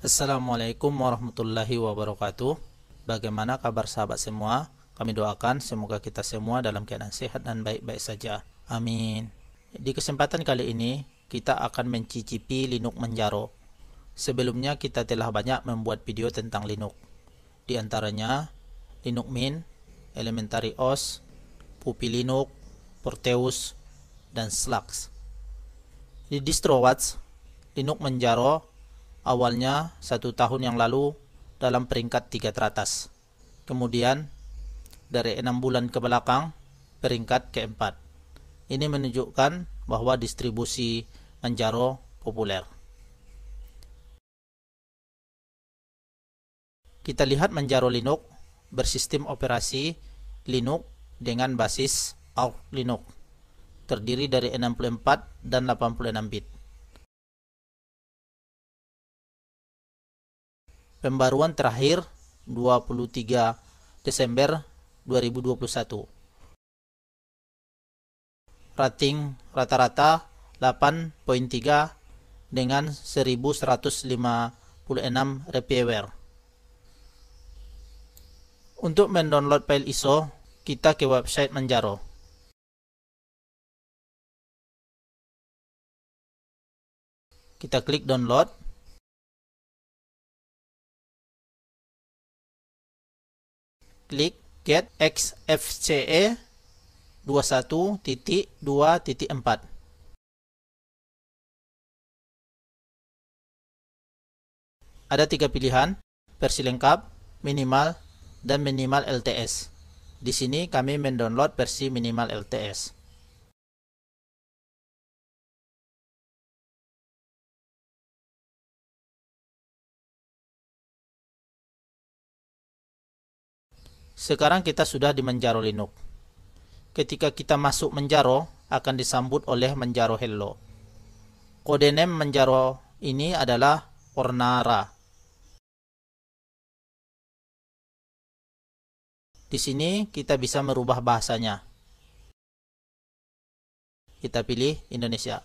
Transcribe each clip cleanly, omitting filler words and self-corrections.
Assalamualaikum warahmatullahi wabarakatuh. Bagaimana kabar sahabat semua? Kami doakan semoga kita semua dalam keadaan sehat dan baik-baik saja. Amin. Di kesempatan kali ini kita akan mencicipi Linux Manjaro. Sebelumnya kita telah banyak membuat video tentang Linux. Di antaranya Linux Mint, Elementary OS, Puppy Linux, Proteus, dan Slacks. Di distro Watch, Linux Manjaro awalnya 1 tahun yang lalu dalam peringkat 3 teratas. Kemudian dari 6 bulan ke belakang peringkat keempat. Ini menunjukkan bahwa distribusi Manjaro populer. Kita lihat Manjaro Linux bersistem operasi Linux dengan basis Arch Linux. Terdiri dari 64 dan 86 bit. Pembaruan terakhir 23 Desember 2021. Rating rata-rata 8.3 dengan 1156 reviewers. Untuk mendownload file ISO, kita ke website Manjaro. Kita klik download. Klik get xfce 21.2.4. Ada 3 pilihan, versi lengkap, minimal, dan minimal LTS. Di sini kami mendownload versi minimal LTS. Sekarang kita sudah di Manjaro Linux. Ketika kita masuk Manjaro, akan disambut oleh Manjaro Hello. Kode name Manjaro ini adalah Ornara. Di sini kita bisa merubah bahasanya. Kita pilih Indonesia.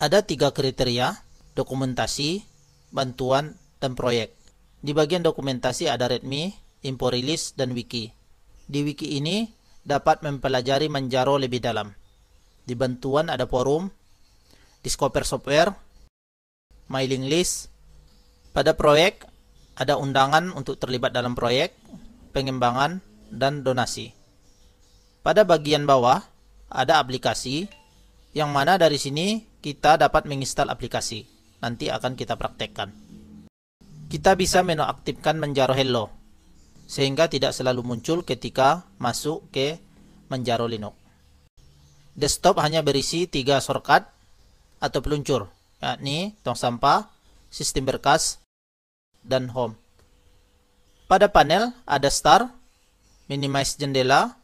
Ada 3 kriteria, dokumentasi, bantuan, dan proyek. Di bagian dokumentasi ada README, info release, dan wiki. Di wiki ini dapat mempelajari Manjaro lebih dalam. Di bantuan ada forum, discover software, mailing list. Pada proyek ada undangan untuk terlibat dalam proyek, pengembangan, dan donasi. Pada bagian bawah ada aplikasi, yang mana dari sini kita dapat menginstal aplikasi. Nanti akan kita praktekkan. Kita bisa menonaktifkan Manjaro Hello, sehingga tidak selalu muncul ketika masuk ke Manjaro Linux. Desktop hanya berisi 3 shortcut atau peluncur, yakni tong sampah, sistem berkas, dan home. Pada panel ada start, minimize jendela,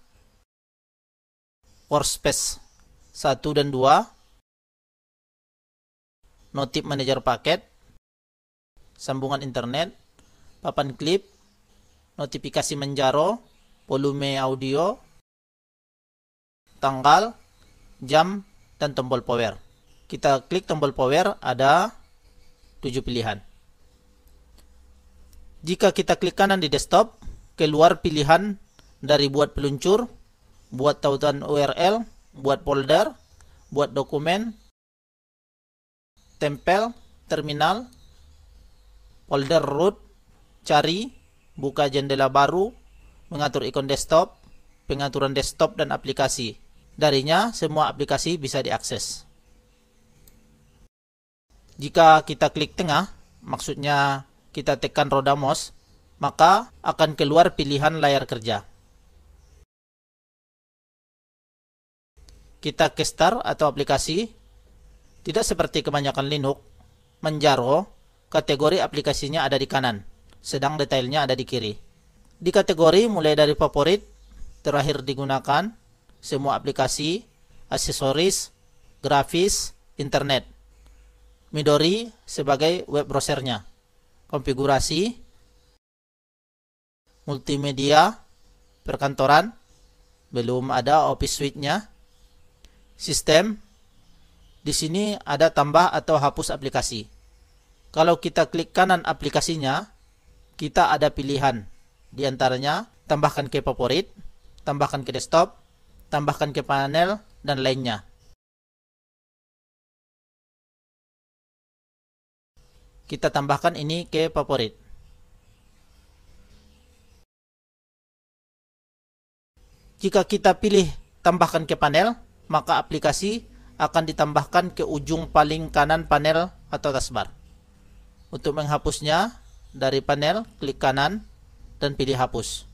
workspace 1 dan 2, notif manager paket, sambungan internet, papan klip, notifikasi Manjaro, volume audio, tanggal, jam, dan tombol power. Kita klik tombol power, ada 7 pilihan. Jika kita klik kanan di desktop, keluar pilihan dari buat peluncur, buat tautan URL, buat folder, buat dokumen, tempel, terminal, folder root, cari, buka jendela baru, mengatur ikon desktop, pengaturan desktop dan aplikasi. Darinya semua aplikasi bisa diakses. Jika kita klik tengah, maksudnya kita tekan roda mouse, maka akan keluar pilihan layar kerja. Kita ke start atau aplikasi. Tidak seperti kebanyakan Linux, Manjaro, kategori aplikasinya ada di kanan, sedang detailnya ada di kiri. Di kategori mulai dari favorit, terakhir digunakan, semua aplikasi, aksesoris, grafis, internet. Midori sebagai web browsernya. Konfigurasi, multimedia, perkantoran, belum ada Office Suite-nya. Sistem, di sini ada tambah atau hapus aplikasi. Kalau kita klik kanan aplikasinya, kita ada pilihan. Di antaranya, tambahkan ke favorit, tambahkan ke desktop, tambahkan ke panel, dan lainnya. Kita tambahkan ini ke favorit. Jika kita pilih tambahkan ke panel, maka aplikasi akan ditambahkan ke ujung paling kanan panel atau taskbar. Untuk menghapusnya, dari panel, klik kanan dan pilih hapus.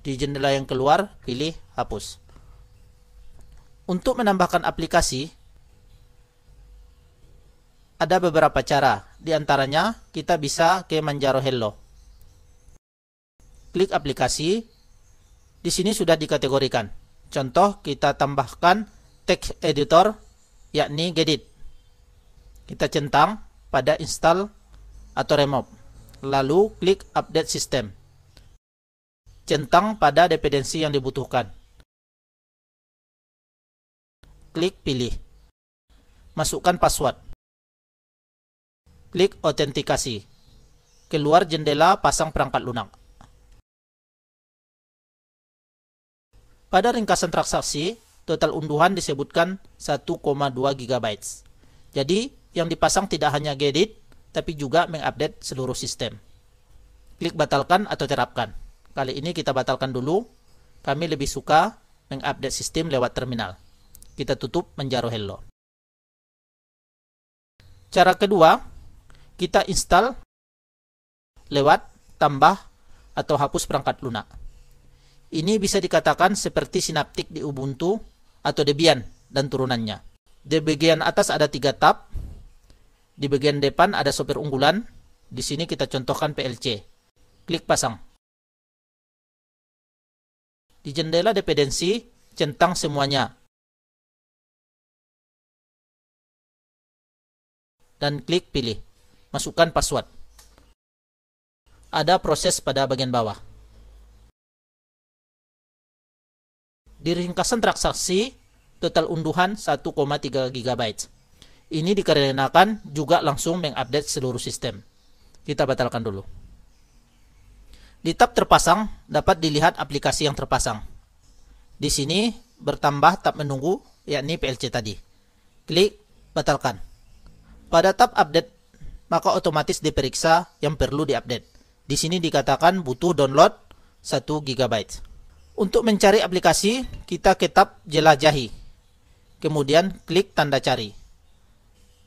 Di jendela yang keluar, pilih hapus. Untuk menambahkan aplikasi, ada beberapa cara. Di antaranya, kita bisa ke Manjaro Hello. Klik aplikasi. Di sini sudah dikategorikan. Contoh, kita tambahkan text editor, yakni Gedit. Kita centang pada install atau remove. Lalu klik update system. Centang pada dependensi yang dibutuhkan. Klik pilih. Masukkan password. Klik autentikasi. Keluar jendela pasang perangkat lunak. Pada ringkasan transaksi, total unduhan disebutkan 1,2 GB. Jadi, yang dipasang tidak hanya Gedit, tapi juga mengupdate seluruh sistem. Klik batalkan atau terapkan. Kali ini kita batalkan dulu. Kami lebih suka mengupdate sistem lewat terminal. Kita tutup Manjaro Hello. Cara kedua, kita install lewat tambah atau hapus perangkat lunak. Ini bisa dikatakan seperti Synaptic di Ubuntu atau Debian dan turunannya. Di bagian atas ada 3 tab. Di bagian depan ada software unggulan. Di sini kita contohkan PLC. Klik pasang. Di jendela dependensi, centang semuanya. Dan klik pilih. Masukkan password. Ada proses pada bagian bawah. Di ringkasan transaksi, total unduhan 1,3 GB. Ini dikarenakan juga langsung mengupdate seluruh sistem. Kita batalkan dulu. Di tab terpasang, dapat dilihat aplikasi yang terpasang. Di sini bertambah tab menunggu, yakni PLC tadi. Klik batalkan. Pada tab update, maka otomatis diperiksa yang perlu diupdate. Di sini dikatakan butuh download 1 GB. Untuk mencari aplikasi, kita ke tab jelajahi. Kemudian klik tanda cari.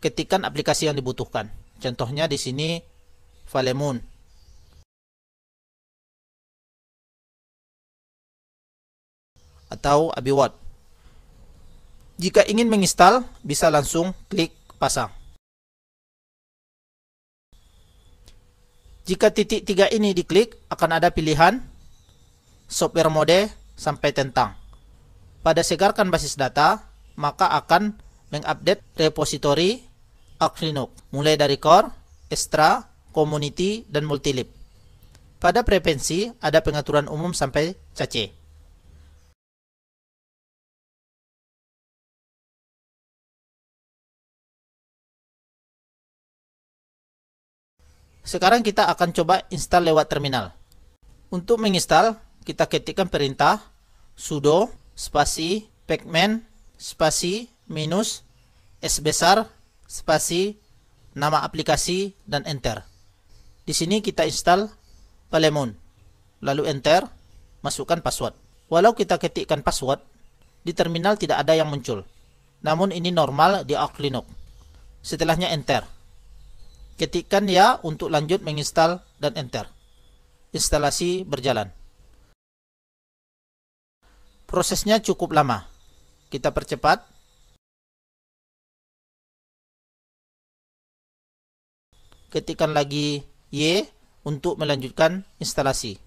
Ketikkan aplikasi yang dibutuhkan. Contohnya di sini Valemoon. Atau Abiwot. Jika ingin menginstal, bisa langsung klik pasang. Jika titik 3 ini diklik, akan ada pilihan software mode sampai tentang. Pada segarkan basis data, maka akan mengupdate repositori Arch Linux, mulai dari core, extra, community, dan multilib. Pada preferensi, ada pengaturan umum sampai cache. Sekarang kita akan coba install lewat terminal. Untuk menginstal, kita ketikkan perintah sudo spasi pacman spasi minus S besar spasi nama aplikasi dan enter. Di sini kita install Valemoon. Lalu enter, masukkan password. Walau kita ketikkan password, di terminal tidak ada yang muncul. Namun ini normal di Arch Linux. Setelahnya enter. Ketikkan ya untuk lanjut menginstal dan enter. Instalasi berjalan. Prosesnya cukup lama. Kita percepat. Ketikkan lagi Y untuk melanjutkan instalasi.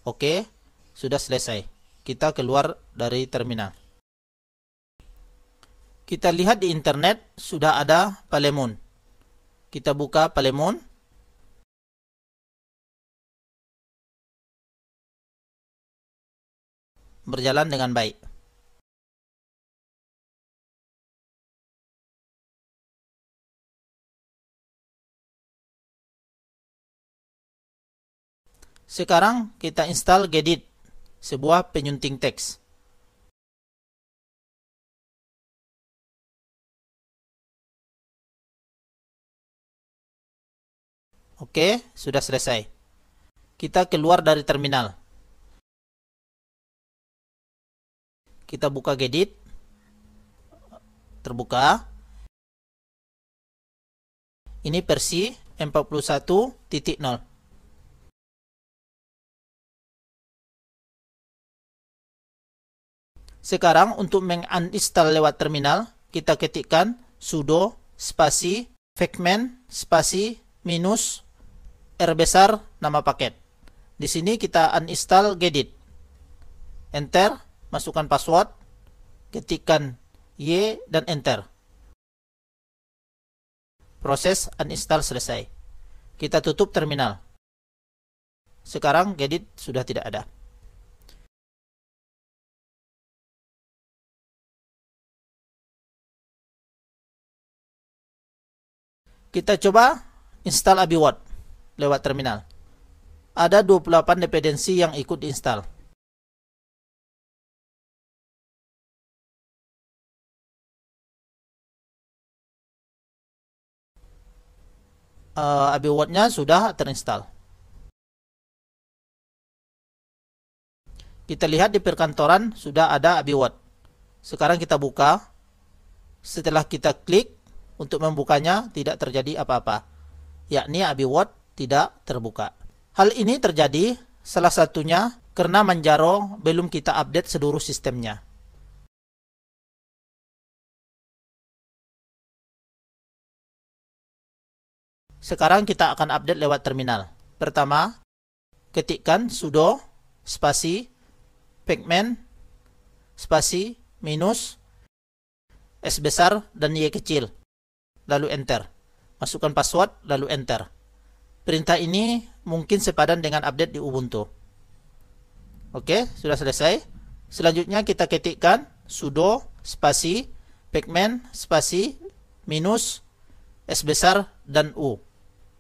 Oke, sudah selesai. Kita keluar dari terminal. Kita lihat di internet sudah ada Valemoon. Kita buka Valemoon. Berjalan dengan baik. Sekarang kita install Gedit, sebuah penyunting teks. Oke, sudah selesai. Kita keluar dari terminal. Kita buka Gedit. Terbuka. Ini versi 41.0. Sekarang untuk menguninstall lewat terminal, kita ketikkan sudo spasi facman spasi minus R besar nama paket. Di sini kita uninstall Gedit. Enter, masukkan password, ketikkan Y dan enter. Proses uninstall selesai. Kita tutup terminal. Sekarang Gedit sudah tidak ada. Kita coba install AbiWord lewat terminal. Ada 28 dependensi yang ikut diinstal. AbiWord-nya sudah terinstall. Kita lihat di perkantoran sudah ada AbiWord. Sekarang kita buka. Setelah kita klik untuk membukanya, tidak terjadi apa-apa, yakni AbiWord tidak terbuka. Hal ini terjadi salah satunya karena Manjaro belum kita update seluruh sistemnya. Sekarang kita akan update lewat terminal. Pertama, ketikkan sudo spasi facman spasi minus S besar dan Y kecil, lalu enter. Masukkan password, lalu enter. Perintah ini mungkin sepadan dengan update di Ubuntu. Oke, sudah selesai. Selanjutnya kita ketikkan sudo spasi facman spasi minus S besar dan U.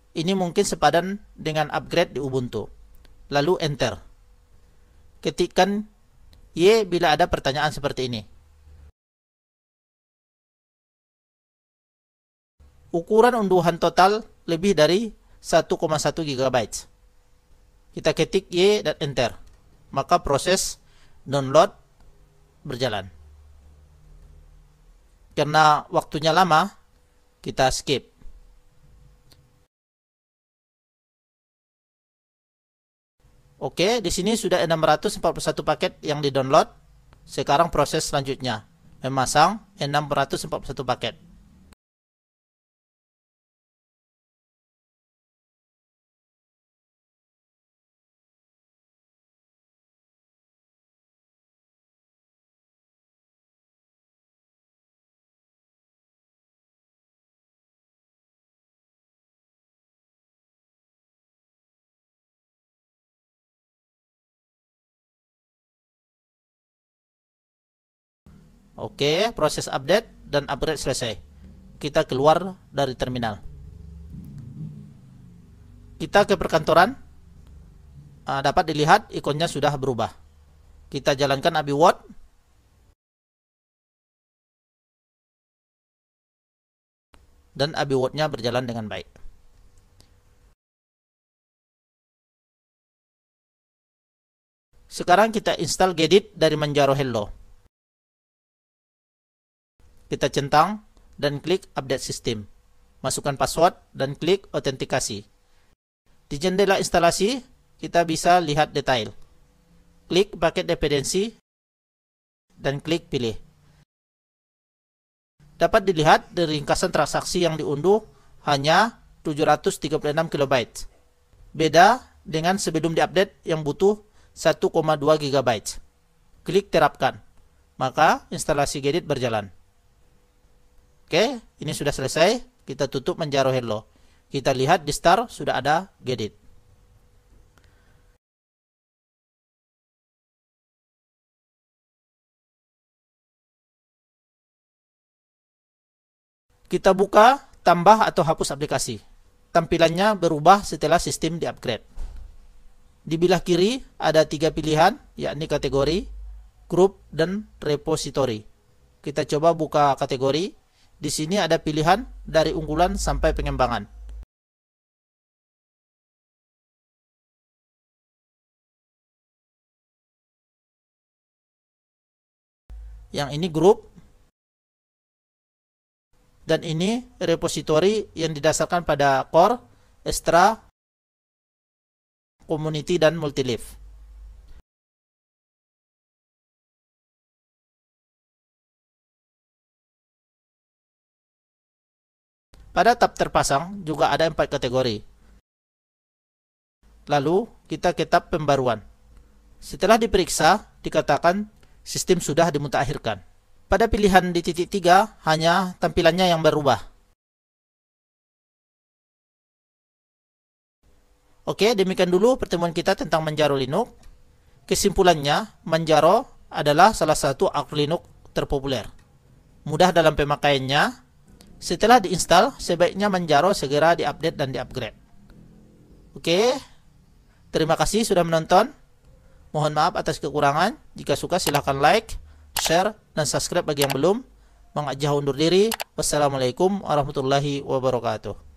Ini mungkin sepadan dengan upgrade di Ubuntu. Lalu enter. Ketikkan Y bila ada pertanyaan seperti ini. Ukuran unduhan total lebih dari 1,1 GB. Kita ketik Y dan enter. Maka proses download berjalan. Karena waktunya lama, kita skip. Oke, di sini sudah 641 paket yang di-download. Sekarang proses selanjutnya, memasang 641 paket. Oke, proses update dan upgrade selesai. Kita keluar dari terminal. Kita ke perkantoran. Dapat dilihat ikonnya sudah berubah. Kita jalankan AbiWord. Dan AbiWord-nya berjalan dengan baik. Sekarang kita install Gedit dari Manjaro Hello. Kita centang dan klik update sistem. Masukkan password dan klik autentikasi. Di jendela instalasi, kita bisa lihat detail. Klik paket dependensi dan klik pilih. Dapat dilihat dari ringkasan transaksi yang diunduh hanya 736 KB. Beda dengan sebelum diupdate yang butuh 1,2 GB. Klik terapkan. Maka instalasi Gedit berjalan. Oke, ini sudah selesai. Kita tutup Manjaro Hello. Kita lihat di start sudah ada Gedit. Kita buka, tambah atau hapus aplikasi. Tampilannya berubah setelah sistem di-upgrade. Di belah kiri ada 3 pilihan, yakni kategori, grup, dan repository. Kita coba buka kategori. Di sini ada pilihan dari unggulan sampai pengembangan. Yang ini grup, dan ini repository yang didasarkan pada core, extra, community, dan multi-leaf. Pada tab terpasang juga ada 4 kategori. Lalu kita ke tab pembaruan. Setelah diperiksa, dikatakan sistem sudah dimutakhirkan. Pada pilihan di titik 3, hanya tampilannya yang berubah. Oke, demikian dulu pertemuan kita tentang Manjaro Linux. Kesimpulannya, Manjaro adalah salah satu arch Linux terpopuler. Mudah dalam pemakaiannya. Setelah diinstal, sebaiknya Manjaro segera diupdate dan diupgrade. Oke, terima kasih sudah menonton. Mohon maaf atas kekurangan. Jika suka silahkan like, share, dan subscribe bagi yang belum. Mang Ajah undur diri. Wassalamualaikum warahmatullahi wabarakatuh.